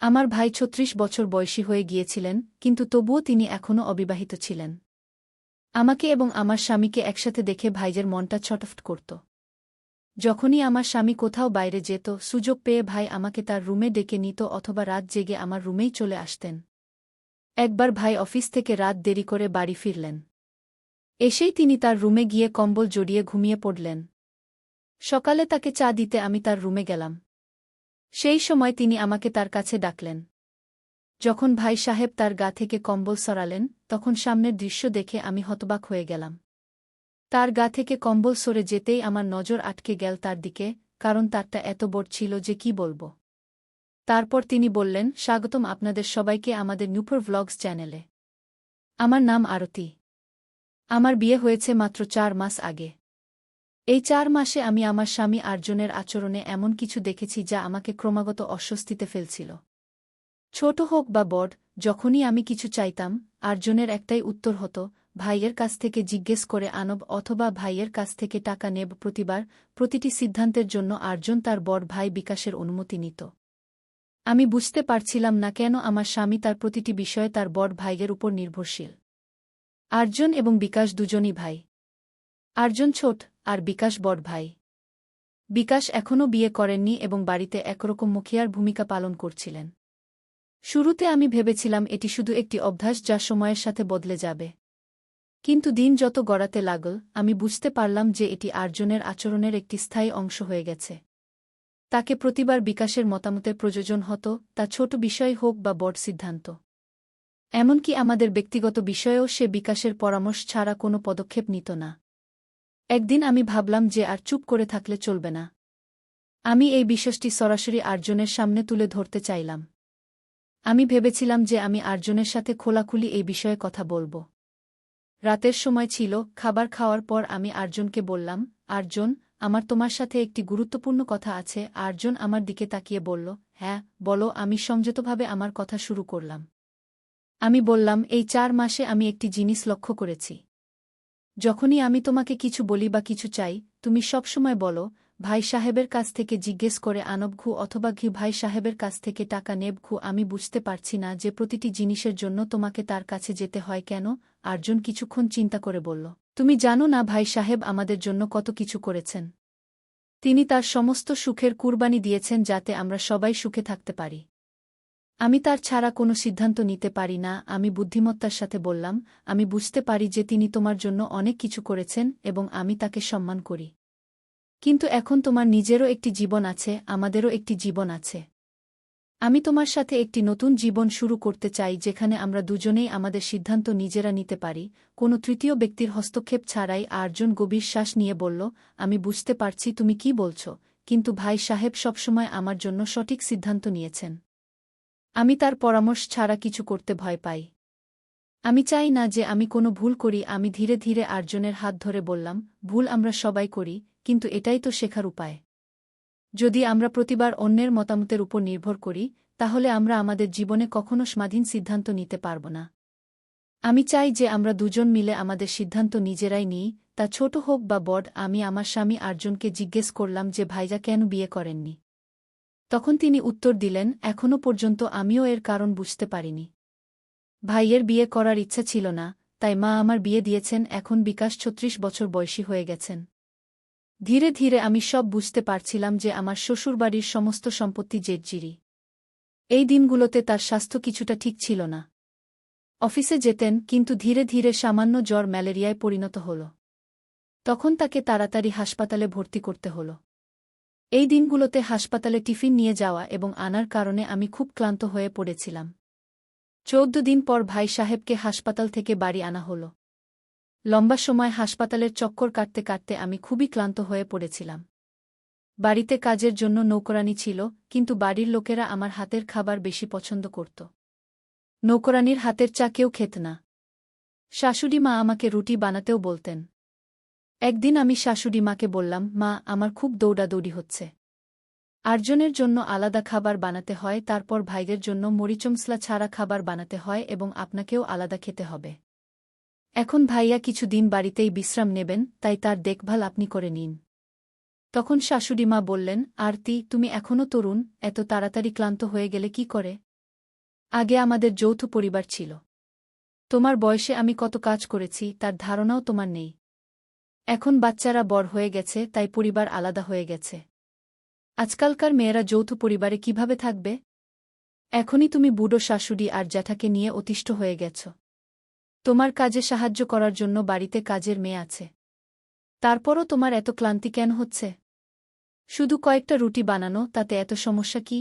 আমার ভাই ৩৬ বছর বয়সী হয়ে গিয়েছিলেন, কিন্তু তবুও তিনি এখনও অবিবাহিত ছিলেন। আমাকে এবং আমার স্বামীকে একসাথে দেখে ভাইয়ের মনটা ছটফট করত। যখনই আমার স্বামী কোথাও বাইরে যেত, সুযোগ পেয়ে ভাই আমাকে তার রুমে ডেকে নিত অথবা রাত জেগে আমার রুমেই চলে আসতেন। একবার ভাই অফিস থেকে রাত দেরি করে বাড়ি ফিরলেন। এসেই তিনি তার রুমে গিয়ে কম্বল জড়িয়ে ঘুমিয়ে পড়লেন। সকালে তাকে চা দিতে আমি তার রুমে গেলাম। সেই সময় তিনি আমাকে তার কাছে ডাকলেন। যখন ভাই সাহেব তার গা থেকে কম্বল সরালেন, তখন সামনের দৃশ্য দেখে আমি হতবাক হয়ে গেলাম। তার গা থেকে কম্বল সরে যেতেই আমার নজর আটকে গেল তার দিকে, কারণ তারটা এত বড় ছিল যে কি বলবো। তারপর তিনি বললেন, স্বাগতম আপনাদের সবাইকে আমাদের নূপুর ভ্লগস চ্যানেলে। আমার নাম আরতি। আমার বিয়ে হয়েছে মাত্র ৪ মাস আগে। এই ৪ মাসে আমি আমার স্বামী আর্জনের আচরণে এমন কিছু দেখেছি যা আমাকে ক্রমাগত অস্বস্তিতে ফেলছিল। ছোট হোক বা বড়, যখনই আমি কিছু চাইতাম, আর্জনের একটাই উত্তর হতো, ভাইয়ের কাছ থেকে জিজ্ঞেস করে আনব অথবা ভাইয়ের কাছ থেকে টাকা নেব। প্রতিটি সিদ্ধান্তের জন্য আর্জন তার বড় ভাই বিকাশের অনুমতি নিত। আমি বুঝতে পারছিলাম না কেন আমার স্বামী তার প্রতিটি বিষয়ে তার বড় ভাইয়ের উপর নির্ভরশীল। আর্জন এবং বিকাশ দুজনই ভাই। আর্জন ছোট, আর বিকাশ বড় ভাই। বিকাশ এখনও বিয়ে করেননি এবং বাড়িতে একরকম মুখিয়ার ভূমিকা পালন করছিলেন। শুরুতে আমি ভেবেছিলাম এটি শুধু একটি অভ্যাস যা সময়ের সাথে বদলে যাবে। কিন্তু দিন যত গড়াতে লাগল, আমি বুঝতে পারলাম যে এটি আর্জনের আচরণের একটি স্থায়ী অংশ হয়ে গেছে। তাকে প্রতিবার বিকাশের মতামতের প্রয়োজন হতো, তা ছোট বিষয় হোক বা বড় সিদ্ধান্ত। এমনকি আমাদের ব্যক্তিগত বিষয়েও সে বিকাশের পরামর্শ ছাড়া কোনো পদক্ষেপ নিত না। একদিন আমি ভাবলাম যে আর চুপ করে থাকলে চলবে না। আমি এই বিষয়টি সরাসরি আর্জনের সামনে তুলে ধরতে চাইলাম। আমি ভেবেছিলাম যে আমি আর্জনের সাথে খোলাখুলি এই বিষয়ে কথা বলব। রাতের সময় ছিল, খাবার খাওয়ার পর আমি আর্জনকে বললাম, আর্জন, আমার তোমার সাথে একটি গুরুত্বপূর্ণ কথা আছে। আর্জন আমার দিকে তাকিয়ে বলল, হ্যাঁ বলো। আমি সংযতভাবে আমার কথা শুরু করলাম। আমি বললাম, এই ৪ মাসে আমি একটি জিনিস লক্ষ্য করেছি। যখনই আমি তোমাকে কিছু বলি বা কিছু চাই, তুমি সবসময় বলো, ভাই সাহেবের কাছ থেকে জিজ্ঞেস করে আনব অথবা ভাই সাহেবের কাছ থেকে টাকা নেব। আমি বুঝতে পারছি না যে প্রতিটি জিনিসের জন্য তোমাকে তার কাছে যেতে হয় কেন। আর্জন কিছুক্ষণ চিন্তা করে বলল, তুমি জানো না ভাই সাহেব আমাদের জন্য কত কিছু করেছেন। তিনি তার সমস্ত সুখের কুরবানি দিয়েছেন যাতে আমরা সবাই সুখে থাকতে পারি। আমি তার ছাড়া কোনো সিদ্ধান্ত নিতে পারি না। আমি বুদ্ধিমত্তার সাথে বললাম, আমি বুঝতে পারি যে তিনি তোমার জন্য অনেক কিছু করেছেন এবং আমি তাকে সম্মান করি। কিন্তু এখন তোমার নিজেরও একটি জীবন আছে, আমাদেরও একটি জীবন আছে। আমি তোমার সাথে একটি নতুন জীবন শুরু করতে চাই যেখানে আমরা দুজনেই আমাদের সিদ্ধান্ত নিজেরা নিতে পারি, কোনো তৃতীয় ব্যক্তির হস্তক্ষেপ ছাড়াই। আর্জন গভীর শ্বাস নিয়ে বলল, আমি বুঝতে পারছি তুমি কি বলছ, কিন্তু ভাই সাহেব সবসময় আমার জন্য সঠিক সিদ্ধান্ত নিয়েছেন। আমি তার পরামর্শ ছাড়া কিছু করতে ভয় পাই। আমি চাই না যে আমি কোনো ভুল করি। আমি ধীরে ধীরে আর্জনের হাত ধরে বললাম, ভুল আমরা সবাই করি, কিন্তু এটাই তো শেখার উপায়। যদি আমরা প্রতিবার অন্যের মতামতের উপর নির্ভর করি, তাহলে আমরা আমাদের জীবনে কখনো স্বাধীন সিদ্ধান্ত নিতে পারব না। আমি চাই যে আমরা দুজন মিলে আমাদের সিদ্ধান্ত নিজেরাই নিই, তা ছোট হোক বা বড়। আমি আমার স্বামী আর্জনকে জিজ্ঞেস করলাম যে ভাইজা কেন বিয়ে করেননি। তখন তিনি উত্তর দিলেন, এখনও পর্যন্ত আমিও এর কারণ বুঝতে পারিনি। ভাইয়ের বিয়ে করার ইচ্ছা ছিল না, তাই মা আমার বিয়ে দিয়েছেন। এখন বিকাশ ৩৬ বছর বয়সী হয়ে গেছেন। ধীরে ধীরে আমি সব বুঝতে পারছিলাম যে আমার শ্বশুরবাড়ির সমস্ত সম্পত্তি জেটজিরি। এই দিনগুলোতে তার স্বাস্থ্য কিছুটা ঠিক ছিল না। অফিসে যেতেন, কিন্তু ধীরে ধীরে সামান্য জ্বর ম্যালেরিয়ায় পরিণত হল। তখন তাকে তাড়াতাড়ি হাসপাতালে ভর্তি করতে হল। এই দিনগুলোতে হাসপাতালে টিফিন নিয়ে যাওয়া এবং আনার কারণে আমি খুব ক্লান্ত হয়ে পড়েছিলাম। ১৪ দিন পর ভাই সাহেবকে হাসপাতাল থেকে বাড়ি আনা হল। লম্বা সময় হাসপাতালের চক্কর কাটতে কাটতে আমি খুবই ক্লান্ত হয়ে পড়েছিলাম। বাড়িতে কাজের জন্য নৌকরানি ছিল, কিন্তু বাড়ির লোকেরা আমার হাতের খাবার বেশি পছন্দ করত। নৌকরানির হাতের চা কেউ খেত না। শাশুড়ি মা আমাকে রুটি বানাতেও বলতেন। একদিন আমি শাশুড়ি মাকে বললাম, মা, আমার খুব দৌড়াদৌড়ি হচ্ছে। আর্জনের জন্য আলাদা খাবার বানাতে হয়, তারপর ভাইদের জন্য মরিচমসলা ছাড়া খাবার বানাতে হয় এবং আপনাকেও আলাদা খেতে হবে। এখন ভাইয়া কিছু দিন বাড়িতেই বিশ্রাম নেবেন, তাই তার দেখভাল আপনি করে নিন। তখন শাশুড়ি মা বললেন, আরতি, তুমি এখনও তরুণ, এত তাড়াতাড়ি ক্লান্ত হয়ে গেলে কি করে। আগে আমাদের যৌথ পরিবার ছিল। তোমার বয়সে আমি কত কাজ করেছি তার ধারণাও তোমার নেই। এখন বাচ্চারা বড় হয়ে গেছে, তাই পরিবার আলাদা হয়ে গেছে। আজকালকার মেয়েরা যৌথ পরিবারে কিভাবে থাকবে? এখনই তুমি বুড়ো শাশুড়ি আর জ্যাঠাকে নিয়ে অতিষ্ঠ হয়ে গেছ। তোমার কাজে সাহায্য করার জন্য বাড়িতে কাজের মেয়ে আছে। তারপরও তোমার এত ক্লান্তি কেন হচ্ছে? শুধু কয়েকটা রুটি বানানো, তাতে এত সমস্যা কি?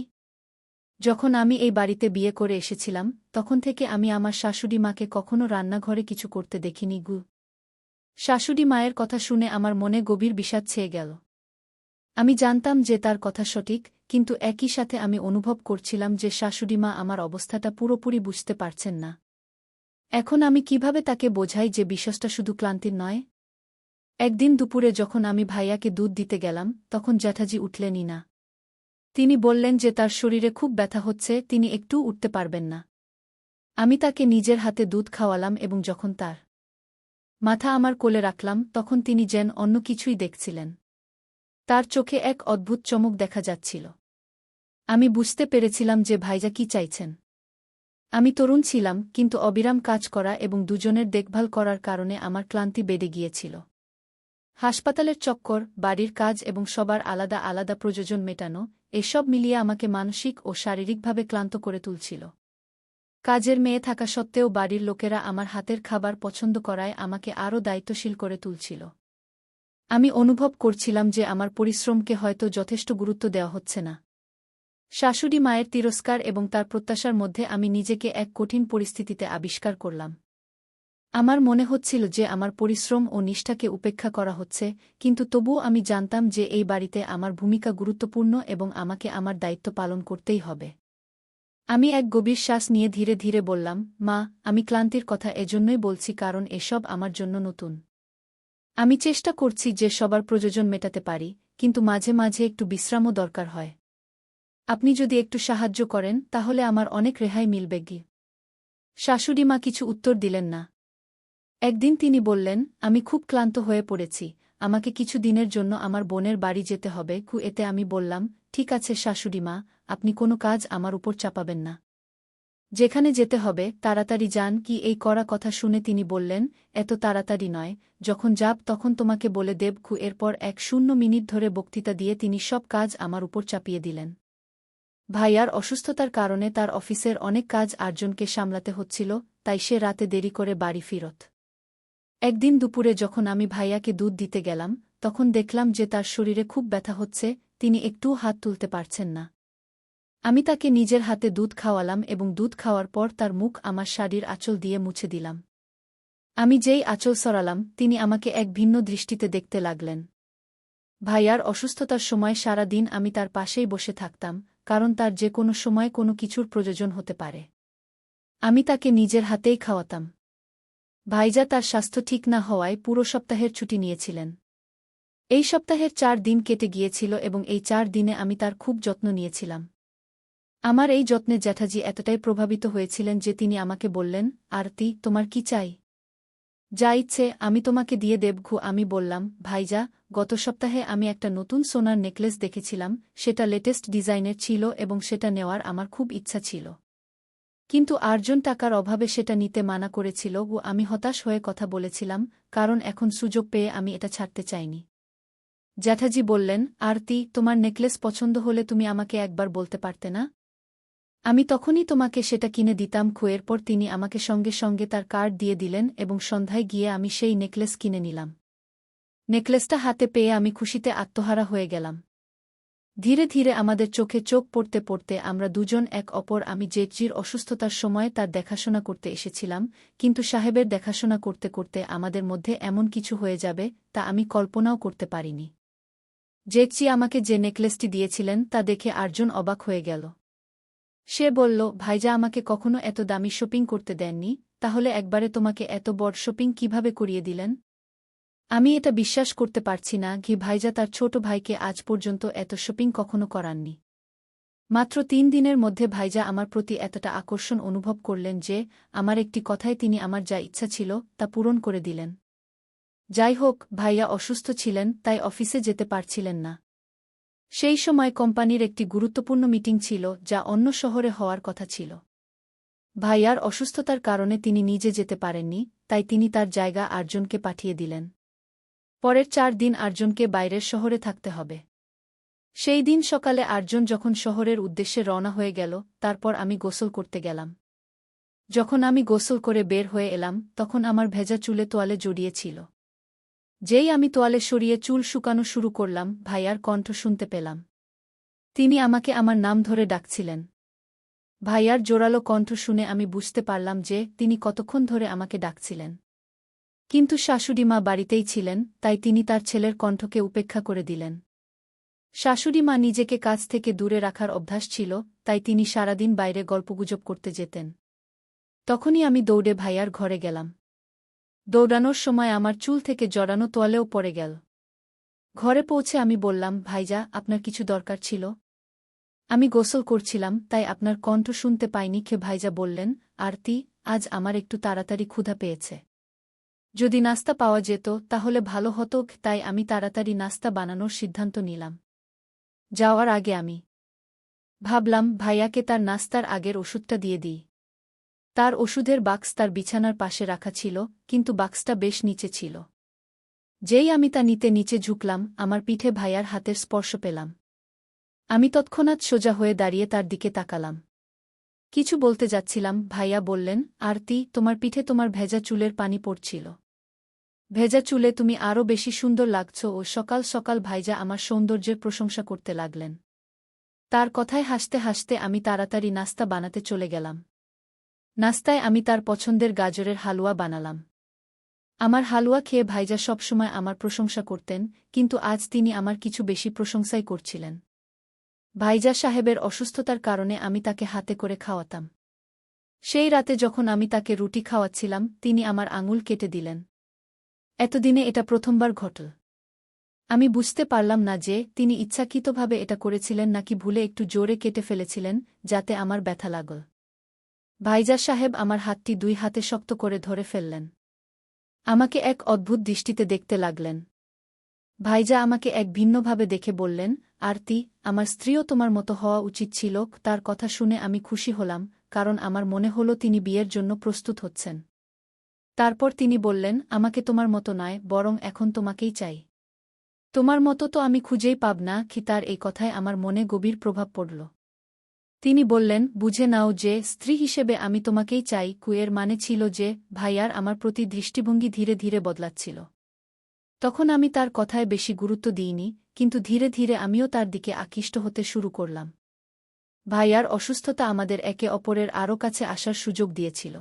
যখন আমি এই বাড়িতে বিয়ে করে এসেছিলাম, তখন থেকে আমি আমার শাশুড়ি মাকে কখনো রান্নাঘরে কিছু করতে দেখিনি গু। শাশুড়ি মায়ের কথা শুনে আমার মনে গভীর বিষাদ ছেয়ে গেল। আমি জানতাম যে তার কথা সঠিক, কিন্তু একই সাথে আমি অনুভব করছিলাম যে শাশুড়িমা আমার অবস্থাটা পুরোপুরি বুঝতে পারছেন না। এখন আমি কিভাবে তাকে বোঝাই যে বিষয়টা শুধু ক্লান্তির নয়? একদিন দুপুরে যখন আমি ভাইয়াকে দুধ দিতে গেলাম, তখন জ্যাঠাজি উঠলেনই না। তিনি বললেন যে তার শরীরে খুব ব্যথা হচ্ছে, তিনি একটু উঠতে পারবেন না। আমি তাকে নিজের হাতে দুধ খাওয়ালাম এবং যখন তার মাথা আমার কোলে রাখলাম, তখন তিনি যেন অন্য কিছুই দেখছিলেন। তার চোখে এক অদ্ভুত চমক দেখা যাচ্ছিল। আমি বুঝতে পেরেছিলাম যে ভাইজা কি চাইছেন। আমি তরুণ ছিলাম, কিন্তু অবিরাম কাজ করা এবং দুজনের দেখভাল করার কারণে আমার ক্লান্তি বেড়ে গিয়েছিল। হাসপাতালের চক্কর, বাড়ির কাজ এবং সবার আলাদা আলাদা প্রয়োজন মেটানো, এসব মিলিয়ে আমাকে মানসিক ও শারীরিকভাবে ক্লান্ত করে তুলছিল। কাজের মেয়ে থাকা সত্ত্বেও বাড়ির লোকেরা আমার হাতের খাবার পছন্দ করায় আমাকে আরও দায়িত্বশীল করে তুলছিল। আমি অনুভব করছিলাম যে আমার পরিশ্রমকে হয়তো যথেষ্ট গুরুত্ব দেওয়া হচ্ছে না। শাশুড়ি মায়ের তিরস্কার এবং তার প্রত্যাশার মধ্যে আমি নিজেকে এক কঠিন পরিস্থিতিতে আবিষ্কার করলাম। আমার মনে হচ্ছিল যে আমার পরিশ্রম ও নিষ্ঠাকে উপেক্ষা করা হচ্ছে, কিন্তু তবুও আমি জানতাম যে এই বাড়িতে আমার ভূমিকা গুরুত্বপূর্ণ এবং আমাকে আমার দায়িত্ব পালন করতেই হবে। আমি এক গভীর শ্বাস নিয়ে ধীরে ধীরে বললাম, মা, আমি ক্লান্তির কথা এজন্যই বলছি কারণ এসব আমার জন্য নতুন। আমি চেষ্টা করছি যে সবার প্রয়োজন মেটাতে পারি, কিন্তু মাঝে মাঝে একটু বিশ্রামও দরকার হয়। আপনি যদি একটু সাহায্য করেন তাহলে আমার অনেক রেহাই মিলবে গি। শাশুড়ি মা কিছু উত্তর দিলেন না। একদিন তিনি বললেন, আমি খুব ক্লান্ত হয়ে পড়েছি, আমাকে কিছু দিনের জন্য আমার বোনের বাড়ি যেতে হবে। এতে আমি বললাম, ঠিক আছে শাশুড়ি মা, আপনি কোনো কাজ আমার উপর চাপাবেন না। যেখানে যেতে হবে তাড়াতাড়ি যান। কি এই কড়া কথা শুনে তিনি বললেন, এত তাড়াতাড়ি নয়, যখন যাব তখন তোমাকে বলে দেব। এরপর 1 মিনিট ধরে বক্তৃতা দিয়ে তিনি সব কাজ আমার উপর চাপিয়ে দিলেন। ভাইয়ার অসুস্থতার কারণে তার অফিসের অনেক কাজ আরেকজনকে সামলাতে হচ্ছিল, তাই সে রাতে দেরি করে বাড়ি ফিরত। একদিন দুপুরে যখন আমি ভাইয়াকে দুধ দিতে গেলাম, তখন দেখলাম যে তার শরীরে খুব ব্যথা হচ্ছে, তিনি একটুও হাত তুলতে পারছেন না। আমি তাকে নিজের হাতে দুধ খাওয়ালাম এবং দুধ খাওয়ার পর তার মুখ আমার শাড়ির আঁচল দিয়ে মুছে দিলাম। আমি যেই আঁচল সরালাম, তিনি আমাকে এক ভিন্ন দৃষ্টিতে দেখতে লাগলেন। ভাইয়ার অসুস্থতার সময় সারা দিন আমি তার পাশেই বসে থাকতাম, কারণ তার যে কোনো সময় কোনো কিছুর প্রয়োজন হতে পারে। আমি তাকে নিজের হাতেই খাওয়াতাম। ভাইজা তার স্বাস্থ্য ঠিক না হওয়ায় পুরো সপ্তাহের ছুটি নিয়েছিলেন। এই সপ্তাহের 4 দিন কেটে গিয়েছিল এবং এই 4 দিনে আমি তার খুব যত্ন নিয়েছিলাম। আমার এই যত্নে জ্যাঠাজি এতটাই প্রভাবিত হয়েছিলেন যে তিনি আমাকে বললেন, আরতি, তোমার কি চাই? যা ইচ্ছে আমি তোমাকে দিয়ে দেব। আমি বললাম, ভাইজা, গত সপ্তাহে আমি একটা নতুন সোনার নেকলেস দেখেছিলাম, সেটা লেটেস্ট ডিজাইনের ছিল এবং সেটা নেওয়ার আমার খুব ইচ্ছা ছিল। কিন্তু আর্জন টাকার অভাবে সেটা নিতে মানা করেছিল ও আমি হতাশ হয়ে কথা বলেছিলাম, কারণ এখন সুযোগ পেয়ে আমি এটা ছাড়তে চাইনি। জ্যাঠাজি বললেন, আরতি, তোমার নেকলেস পছন্দ হলে তুমি আমাকে একবার বলতে পারতে না? আমি তখনই তোমাকে সেটা কিনে দিতাম। এরপর তিনি আমাকে সঙ্গে সঙ্গে তার কার্ড দিয়ে দিলেন এবং সন্ধ্যায় গিয়ে আমি সেই নেকলেস কিনে নিলাম। নেকলেসটা হাতে পেয়ে আমি খুশিতে আত্মহারা হয়ে গেলাম। ধীরে ধীরে আমাদের চোখে চোখ পড়তে পড়তে আমরা দুজন এক অপর। আমি জেটজির অসুস্থতার সময় তার দেখাশোনা করতে এসেছিলাম, কিন্তু সাহেবের দেখাশোনা করতে করতে আমাদের মধ্যে এমন কিছু হয়ে যাবে তা আমি কল্পনাও করতে পারিনি। জেটজি আমাকে যে নেকলেসটি দিয়েছিলেন তা দেখে আর্জন অবাক হয়ে গেল। সে বলল, ভাইজা আমাকে কখনো এত দামি শপিং করতে দেননি, তাহলে একবারে তোমাকে এত বড় শপিং কিভাবে করিয়ে দিলেন? আমি এটা বিশ্বাস করতে পারছি না। ভাইজা তার ছোট ভাইকে আজ পর্যন্ত এত শপিং কখনো করাননি। মাত্র 3 দিনের মধ্যে ভাইজা আমার প্রতি এতটা আকর্ষণ অনুভব করলেন যে আমার একটি কথায় তিনি আমার যা ইচ্ছা ছিল তা পূরণ করে দিলেন। যাই হোক, ভাইয়া অসুস্থ ছিলেন, তাই অফিসে যেতে পারছিলেন না। সেই সময় কোম্পানির একটি গুরুত্বপূর্ণ মিটিং ছিল যা অন্য শহরে হওয়ার কথা ছিল। ভাইয়ার অসুস্থতার কারণে তিনি নিজে যেতে পারেননি, তাই তিনি তার জায়গা আর্জনকে পাঠিয়ে দিলেন। পরের 4 দিন আর্জনকে বাইরের শহরে থাকতে হবে। সেই দিন সকালে আর্জন যখন শহরের উদ্দেশ্যে রওনা হয়ে গেল, তারপর আমি গোসল করতে গেলাম। যখন আমি গোসল করে বের হয়ে এলাম, তখন আমার ভেজা চুলে তোয়ালে জড়িয়ে ছিল। যেই আমি তোয়ালে সরিয়ে চুল শুকানো শুরু করলাম, ভাইয়ার কণ্ঠ শুনতে পেলাম। তিনি আমাকে আমার নাম ধরে ডাকছিলেন। ভাইয়ার জোরালো কণ্ঠ শুনে আমি বুঝতে পারলাম যে তিনি কতক্ষণ ধরে আমাকে ডাকছিলেন। কিন্তু শাশুড়িমা বাড়িতেই ছিলেন, তাই তিনি তার ছেলের কণ্ঠকে উপেক্ষা করে দিলেন। শাশুড়িমা নিজেকে কাজ থেকে দূরে রাখার অভ্যাস ছিল, তাই তিনি সারাদিন বাইরে গল্পগুজব করতে যেতেন। তখনই আমি দৌড়ে ভাইয়ার ঘরে গেলাম। দৌড়ানোর সময় আমার চুল থেকে জড়ানো তোয়ালেও পড়ে গেল। ঘরে পৌঁছে আমি বললাম, ভাইজা, আপনার কিছু দরকার ছিল? আমি গোসল করছিলাম, তাই আপনার কণ্ঠ শুনতে পাইনি। ভাইজা বললেন, আরতি, আজ আমার একটু তাড়াতাড়ি ক্ষুধা পেয়েছে। যদি নাস্তা পাওয়া যেত তাহলে ভালো হতো, তাই আমি তাড়াতাড়ি নাস্তা বানানোর সিদ্ধান্ত নিলাম। যাওয়ার আগে আমি ভাবলাম ভাইয়াকে তার নাস্তার আগের ওষুধটা দিয়ে দিই। তার ওষুধের বাক্স তার বিছানার পাশে রাখা ছিল, কিন্তু বাক্সটা বেশ নিচে ছিল। যেই আমি তা নিতে নিচে ঝুঁকলাম, আমার পিঠে ভাইয়ার হাতের স্পর্শ পেলাম। আমি তৎক্ষণাৎ সোজা হয়ে দাঁড়িয়ে তার দিকে তাকালাম। কিছু বলতে যাচ্ছিলাম, ভাইয়া বললেন, আরতি, তোমার পিঠে তোমার ভেজা চুলের পানি পড়ছিল। ভেজা চুলে তুমি আরও বেশি সুন্দর লাগছ। ও সকাল সকাল ভাইজা আমার সৌন্দর্যের প্রশংসা করতে লাগলেন। তার কথায় হাসতে হাসতে আমি তাড়াতাড়ি নাস্তা বানাতে চলে গেলাম। নাস্তায় আমি তার পছন্দের গাজরের হালুয়া বানালাম। আমার হালুয়া খেয়ে ভাইজা সবসময় আমার প্রশংসা করতেন, কিন্তু আজ তিনি আমার কিছু বেশি প্রশংসাই করছিলেন। ভাইজা সাহেবের অসুস্থতার কারণে আমি তাকে হাতে করে খাওয়াতাম। সেই রাতে যখন আমি তাকে রুটি খাওয়াচ্ছিলাম, তিনি আমার আঙুল কেটে দিলেন। এতদিনে এটা প্রথমবার ঘটল। আমি বুঝতে পারলাম না যে তিনি ইচ্ছাকৃতভাবে এটা করেছিলেন নাকি ভুলে একটু জোরে কেটে ফেলেছিলেন, যাতে আমার ব্যথা লাগল। ভাইজা সাহেব আমার হাতটি 2 হাতে শক্ত করে ধরে ফেললেন। আমাকে এক অদ্ভুত দৃষ্টিতে দেখতে লাগলেন। ভাইজা আমাকে এক ভিন্নভাবে দেখে বললেন, আরতি, আমার স্ত্রীও তোমার মতো হওয়া উচিত ছিল। তার কথা শুনে আমি খুশি হলাম, কারণ আমার মনে হলো তিনি বিয়ের জন্য প্রস্তুত হচ্ছেন। তারপর তিনি বললেন, আমাকে তোমার মতো নয়, বরং এখন তোমাকেই চাই। তোমার মতো তো আমি খুঁজেই পাব না। তার এই কথায় আমার মনে গভীর প্রভাব পড়ল। তিনি বললেন, বুঝে নাও যে স্ত্রী হিসেবে আমি তোমাকেই চাই। এর মানে ছিল যে ভাইয়ার আমার প্রতি দৃষ্টিভঙ্গি ধীরে ধীরে বদলাচ্ছিল। তখন আমি তার কথায় বেশি গুরুত্ব দিইনি, কিন্তু ধীরে ধীরে আমিও তার দিকে আকৃষ্ট হতে শুরু করলাম। ভাইয়ার অসুস্থতা আমাদের একে অপরের আরও কাছে আসার সুযোগ দিয়েছিল।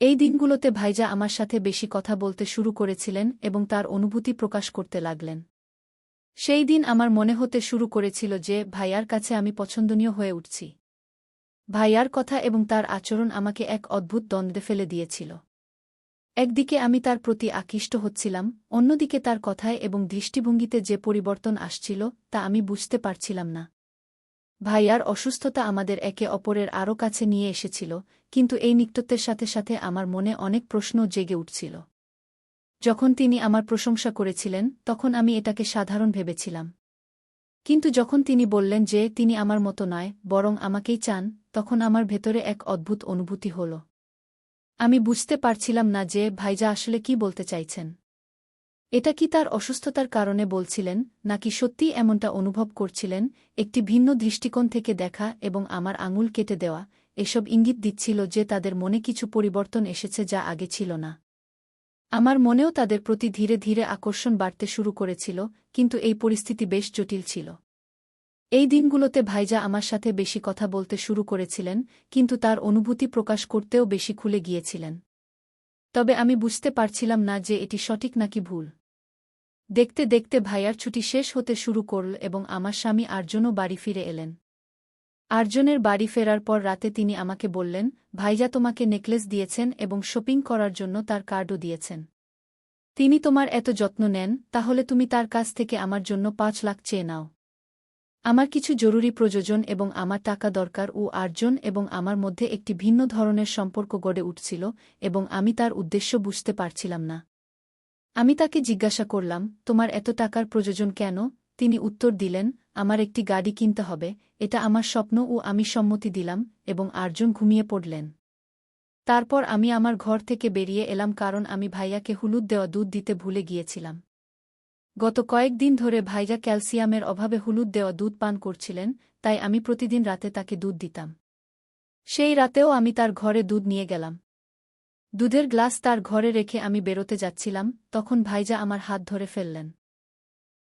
এই দিনগুলোতে ভাইজা আমার সাথে বেশি কথা বলতে শুরু করেছিলেন এবং তার অনুভূতি প্রকাশ করতে লাগলেন। সেই দিন আমার মনে হতে শুরু করেছিল যে ভাইয়ার কাছে আমি পছন্দনীয় হয়ে উঠছি। ভাইয়ার কথা এবং তার আচরণ আমাকে এক অদ্ভুত দ্বন্দ্বে ফেলে দিয়েছিল। একদিকে আমি তার প্রতি আকৃষ্ট হচ্ছিলাম, অন্যদিকে তার কথায় এবং দৃষ্টিভঙ্গিতে যে পরিবর্তন আসছিল তা আমি বুঝতে পারছিলাম না। ভাইয়ার অসুস্থতা আমাদের একে অপরের আরও কাছে নিয়ে এসেছিল, কিন্তু এই নিকটত্বের সাথে সাথে আমার মনে অনেক প্রশ্ন জেগে উঠছিল। যখন তিনি আমার প্রশংসা করেছিলেন, তখন আমি এটাকে সাধারণ ভেবেছিলাম। কিন্তু যখন তিনি বললেন যে তিনি আমার মতো নয়, বরং আমাকেই চান, তখন আমার ভেতরে এক অদ্ভুত অনুভূতি হল। আমি বুঝতে পারছিলাম না যে ভাইজা আসলে কি বলতে চাইছেন। এটা কি তার অসুস্থতার কারণে বলছিলেন, নাকি সত্যিই এমনটা অনুভব করছিলেন। একটি ভিন্ন দৃষ্টিকোণ থেকে দেখা এবং আমার আঙুল কেটে দেওয়া, এসব ইঙ্গিত দিচ্ছিল যে তাদের মনে কিছু পরিবর্তন এসেছে যা আগে ছিল না। আমার মনেও তাদের প্রতি ধীরে ধীরে আকর্ষণ বাড়তে শুরু করেছিল, কিন্তু এই পরিস্থিতি বেশ জটিল ছিল। এই দিনগুলোতে ভাইজা আমার সাথে বেশি কথা বলতে শুরু করেছিলেন, কিন্তু তার অনুভূতি প্রকাশ করতেও বেশি খুলে গিয়েছিলেন। তবে আমি বুঝতে পারছিলাম না যে এটি সঠিক নাকি ভুল। দেখতে দেখতে ভাইয়ার ছুটি শেষ হতে শুরু করল এবং আমার স্বামী আর্জনও বাড়ি ফিরে এলেন। আর্জনের বাড়ি ফেরার পর রাতে তিনি আমাকে বললেন, ভাইজা তোমাকে নেকলেস দিয়েছেন এবং শপিং করার জন্য তার কার্ডও দিয়েছেন। তিনি তোমার এত যত্ন নেন, তাহলে তুমি তার কাছ থেকে আমার জন্য 5 লাখ চেয়ে নাও। আমার কিছু জরুরি প্রয়োজন এবং আমার টাকা দরকার। আর্জন এবং আমার মধ্যে একটি ভিন্ন ধরনের সম্পর্ক গড়ে উঠছিল এবং আমি তার উদ্দেশ্য বুঝতে পারছিলাম না। আমি তাকে জিজ্ঞাসা করলাম, তোমার এত টাকার প্রয়োজন কেন? তিনি উত্তর দিলেন, আমার একটি গাড়ি কিনতে হবে, এটা আমার স্বপ্ন। আমি সম্মতি দিলাম এবং আর্জন ঘুমিয়ে পড়লেন। তারপর আমি আমার ঘর থেকে বেরিয়ে এলাম কারণ আমি ভাইয়াকে হলুদ দেওয়া দুধ দিতে ভুলে গিয়েছিলাম। গত কয়েকদিন ধরে ভাইয়া ক্যালসিয়ামের অভাবে হলুদ দেওয়া দুধ পান করছিলেন, তাই আমি প্রতিদিন রাতে তাকে দুধ দিতাম। সেই রাতেও আমি তার ঘরে দুধ নিয়ে গেলাম। দুধের গ্লাস তার ঘরে রেখে আমি বেরোতে যাচ্ছিলাম, তখন ভাইজা আমার হাত ধরে ফেললেন।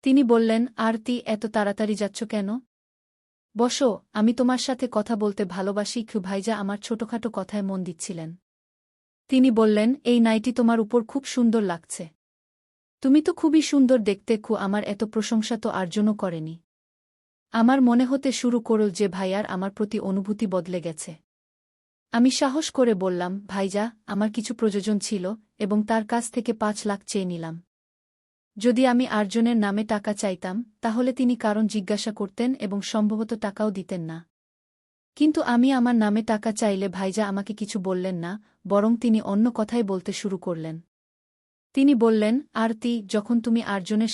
তিনি বললেন, আরতি, এত তাড়াতাড়ি যাচ্ছ কেন? বসো, আমি তোমার সাথে কথা বলতে ভালোবাসি। ভাইজা আমার ছোটখাটো কথায় মন দিচ্ছিলেন। তিনি বললেন, এই নাইটি তোমার উপর খুব সুন্দর লাগছে। তুমি তো খুবই সুন্দর দেখতে। আমার এত প্রশংসা তো আর্জনও করেনি। আমার মনে হতে শুরু করল যে ভাইয়ার আমার প্রতি অনুভূতি বদলে গেছে। আমি সাহস করে বললাম, ভাইজা, আমার কিছু প্রয়োজন ছিল এবং তার কাছ থেকে 5 লাখ চেয়ে নিলাম। যদি আমি আর্জনের নামে টাকা চাইতাম, তাহলে তিনি কারণ জিজ্ঞাসা করতেন এবং সম্ভবত টাকাও দিতেন না। কিন্তু আমি আমার নামে টাকা চাইলে ভাইজা আমাকে কিছু বললেন না, বরং তিনি অন্য কথাই বলতে শুরু করলেন। তিনি বললেন, আরতি, যখন তুমি আর্জনের